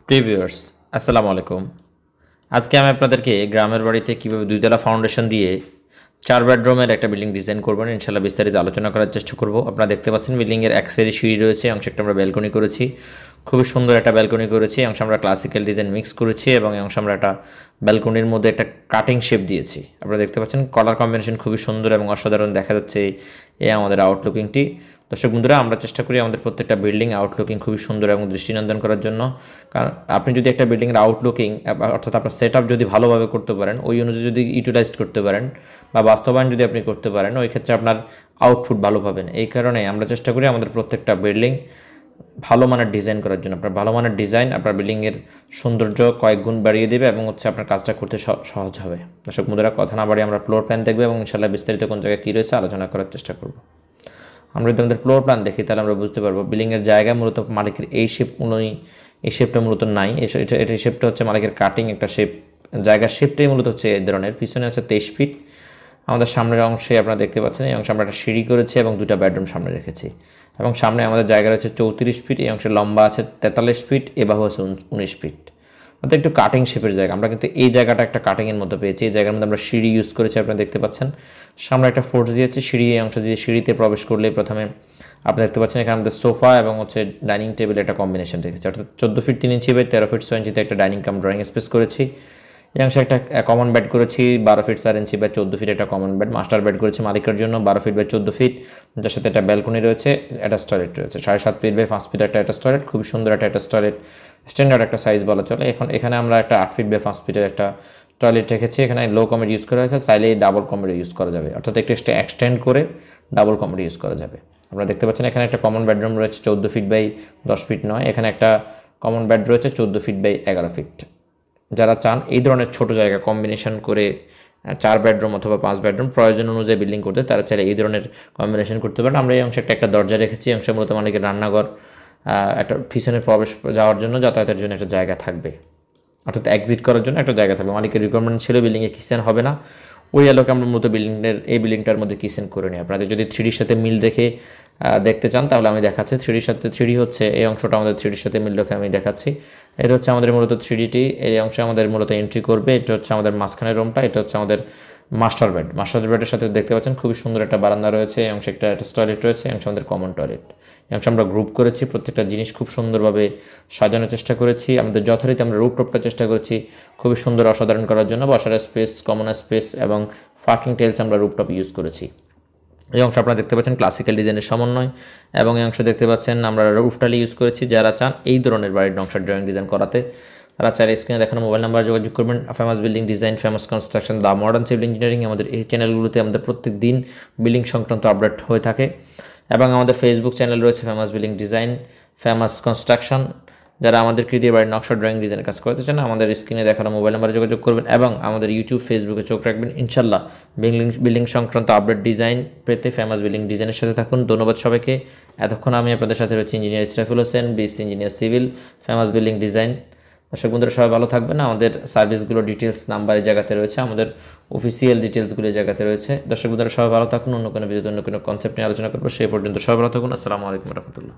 Previewers আসসালামু আলাইকুম। আজকে আমি আপনাদেরকে গ্রামের বাড়িতে কীভাবে দুইতলা ফাউন্ডেশন দিয়ে 4 বেডরুমের একটা বিল্ডিং ডিজাইন করবেন ইনশাআল্লাহ বিস্তারিত আলোচনা করার চেষ্টা করব। আপনারা দেখতে পাচ্ছেন বিল্ডিংয়ের এক সাইডে সিঁড়ি রয়েছে, অংশে একটা আমরা ব্যালকনি করেছি, খুবই সুন্দর একটা ব্যালকনি করেছি। অংশে আমরা ক্লাসিক্যাল ডিজাইন মিক্স করেছি এবং অংশে আমরা একটা ব্যালকনির মধ্যে একটা কাটিং শেপ দিয়েছি। আপনারা দেখতে পাচ্ছেন কালার কম্বিনেশন খুবই সুন্দর এবং অসাধারণ দেখা যাচ্ছে এই আমাদের আউটলুকিংটি। দর্শক বন্ধুরা, আমরা চেষ্টা করি আমাদের প্রত্যেকটা বিল্ডিং আউটলুকিং খুবই সুন্দর এবং দৃষ্টিনন্দন করার জন্য। কারণ আপনি যদি একটা বিল্ডিংয়ের আউটলুকিং অর্থাৎ আপনার সেট আপ যদি ভালোভাবে করতে পারেন, ওই অনুযায়ী যদি ইউটিলাইজ করতে পারেন বা বাস্তবায়ন যদি আপনি করতে পারেন, ওই ক্ষেত্রে আপনার আউটপুট ভালো পাবেন। এই কারণে আমরা চেষ্টা করি আমাদের প্রত্যেকটা বিল্ডিং ভালো মানের ডিজাইন করার জন্য। আপনার ভালো মানের ডিজাইন আপনার বিল্ডিংয়ের সৌন্দর্য কয়েক গুণ বাড়িয়ে দেবে এবং আপনার কাজটা করতে সহজ হবে। দর্শক বন্ধুরা, কথা না বাড়িয়ে আমরা ফ্লোর প্ল্যান দেখবো এবং ইনশাআল্লাহ বিস্তারিত কোন জায়গায় কী রয়েছে আলোচনা করার চেষ্টা করব। আমরা যদি আমাদের ফ্লোর প্ল্যান দেখি তাহলে আমরা বুঝতে পারবো বিল্ডিংয়ের জায়গা মূলত মালিকের এই শেপটা মূলত নাই। এটা শেপটা হচ্ছে মালিকের কাটিং একটা শেপ, জায়গার শেপটাই মূলত হচ্ছে এই ধরনের। পিছনে হচ্ছে 23 ফিট। আমাদের সামনের অংশে আপনারা দেখতে পাচ্ছেন এই অংশে আমরা একটা সিঁড়ি করেছি এবং দুটা বেডরুম সামনে রেখেছি এবং সামনে আমাদের জায়গা রয়েছে 34 ফিট। এই অংশে লম্বা আছে 43 ফিট, এবার হচ্ছে 19 ফিট। অর্থাৎ একটু কাটিং শেপের জায়গা। আমরা কিন্তু এই জায়গাটা একটা কাটিংয়ের মধ্যে পেয়েছি। এই জায়গার মধ্যে আমরা সিঁড়ি ইউজ করেছি, আপনারা দেখতে পাচ্ছেন। সামনে একটা ফোর্স দিয়েছি, সিঁড়ি এই অংশ দিয়ে সিঁড়িতে প্রবেশ করলে প্রথমে আপনি দেখতে পাচ্ছেন এখানে আমাদের সোফা এবং হচ্ছে ডাইনিং টেবিল একটা কম্বিনেশন রেখেছি। অর্থাৎ 14 ফিট 3 ইঞ্চি বাই 13 ফিট 6 ইঞ্চিতে একটা ডাইনিং কাম ড্রয়িং স্পেস করেছি। এই অংশে একটা কমন বেড করেছি 12 ফিট 4 ইঞ্চি বাই 14 ফিট একটা কমন বেড। মাস্টার বেড করেছি মালিকের জন্য 12 ফিট বাই 14 ফিট, যার সাথে একটা ব্যালকনি রয়েছে, অ্যাটাচ টয়লেট রয়েছে 7.5 ফিট বাই 5 ফিট একটা অ্যাটাচ টয়লেট। খুবই সুন্দর একটা অ্যাটাচ টয়লেট, স্ট্যান্ডার্ড একটা সাইজ বলা চলে। এখানে আমরা একটা 8 ফিট বাই 5 ফিটের একটা টয়লেট রেখেছি। এখানে লো কমেড ইউজ করা হয়েছে, চাইলে ডাবল কমেড ইউজ করা যাবে, অর্থাৎ একটু এক্সটেন্ড করে ডাবল কমেড ইউজ করা যাবে। আপনারা দেখতে পাচ্ছেন এখানে একটা কমন বেডরুম রয়েছে 14 ফিট বাই 10 ফিট নয়। এখানে একটা কমন বেড রয়েছে 14 ফিট বাই 11 ফিট। যারা চান এই ধরনের ছোট জায়গা কম্বিনেশন করে 4 বেডরুম অথবা 5 বেডরুম প্রয়োজন অনুযায়ী বিল্ডিং করতে, তারা চাইলে এই ধরনের কম্বিনেশন করতে পারেন। আমরা এই অংশে একটা দরজা রেখেছি। অংশে মূলত মালিকের রান্নাঘর, একটা পিছনে প্রবেশ যাওয়ার জন্য যাতায়াতের জন্য একটা জায়গা থাকবে, অর্থাৎ এক্সিট করার জন্য একটা জায়গা থাকবে। মালিকের রিকোয়ারমেন্ট ছিল বিল্ডিংয়ে কিচেন হবে না, ওই আলোকে আমরা মূলত বিল্ডিংটার মধ্যে কিচেন করে নিই। আপনাদের যদি 3Dর সাথে মিল রেখে দেখতে চান তাহলে আমি দেখাচ্ছি। 3D হচ্ছে এই অংশটা আমাদের 3Dর সাথে মিল রেখে আমি দেখাচ্ছি। এটা হচ্ছে আমাদের মূলত 3Dটি, এই অংশে আমাদের মূলত এন্ট্রি করবে। এটা হচ্ছে আমাদের মাঝখানের রুমটা, এটা হচ্ছে আমাদের মাস্টার বেডের সাথে দেখতে পাচ্ছেন খুবই সুন্দর একটা বারান্দা রয়েছে। এই অংশে একটা টয়লেট রয়েছে, এই অংশে আমাদের কমন টয়লেট। এই অংশে আমরা গ্রুপ করেছি, প্রত্যেকটা জিনিস খুব সুন্দরভাবে সাজানোর চেষ্টা করেছি। আমাদের যথারীতি আমরা রুফটপটা চেষ্টা করেছি খুবই সুন্দর অসাধারণ করার জন্য। বসার স্পেস, কমন স্পেস এবং ফাকিং টেলস আমরা রুফটপ ইউজ করেছি। এই অংশ আপনারা দেখতে পাচ্ছেন ক্লাসিক্যাল ডিজাইনের সমন্বয় এবং এই অংশ দেখতে পাচ্ছেন আমরা রুফটালি ইউজ করেছি। যারা চান এই ধরনের বাড়ির নকশার ড্রয়িং ডিজাইন করাতে, তারা চাইলে স্ক্রিনে দেখানো মোবাইল নাম্বার যোগাযোগ করবেন। Famous building design, famous construction, the modern civil engineering, আমাদের এই চ্যানেলগুলোতে আমাদের প্রত্যেক দিন বিল্ডিং সংক্রান্ত আপডেট হয়ে থাকে। এবং আমাদের ফেসবুক চ্যানেল রয়েছে famous building design, famous construction. যারা আমাদেরকে দিয়ে বাড়ির নকশা ড্রয়িং ডিজাইনের কাজ করতে চান আমাদের স্ক্রিনে দেখানো মোবাইল নাম্বারে যোগাযোগ করবেন এবং আমাদের ইউটিউব, ফেসবুকে চোখ রাখবেন। ইনশাল্লাহ বিল্ডিং সংক্রান্ত আপডেট ডিজাইন পেতে ফেমাস বিল্ডিং ডিজাইনের সাথে থাকুন। ধন্যবাদ সবাইকে। এতক্ষণ আমি আপনাদের সাথে রয়েছে engineer Israful Hossain, BSc engineer civil, famous building design. দর্শক বন্ধুরা সবাই ভালো থাকবেন। আমাদের সার্ভিসগুলো ডিটেলস নাম্বারের জায়গাতে রয়েছে, আমাদের অফিসিয়াল ডিটেলসগুলো জায়গাতে রয়েছে। দর্শক বন্ধুরা সবাই ভালো থাকুন। অন্য কোনো ভিডিওতে অন্য কোনো কনসেপ্ট নিয়ে আলোচনা করবো। সেই পর্যন্ত সবাই ভালো থাকুন। আসসালামু আলাইকুম রহমতুল্লাহ।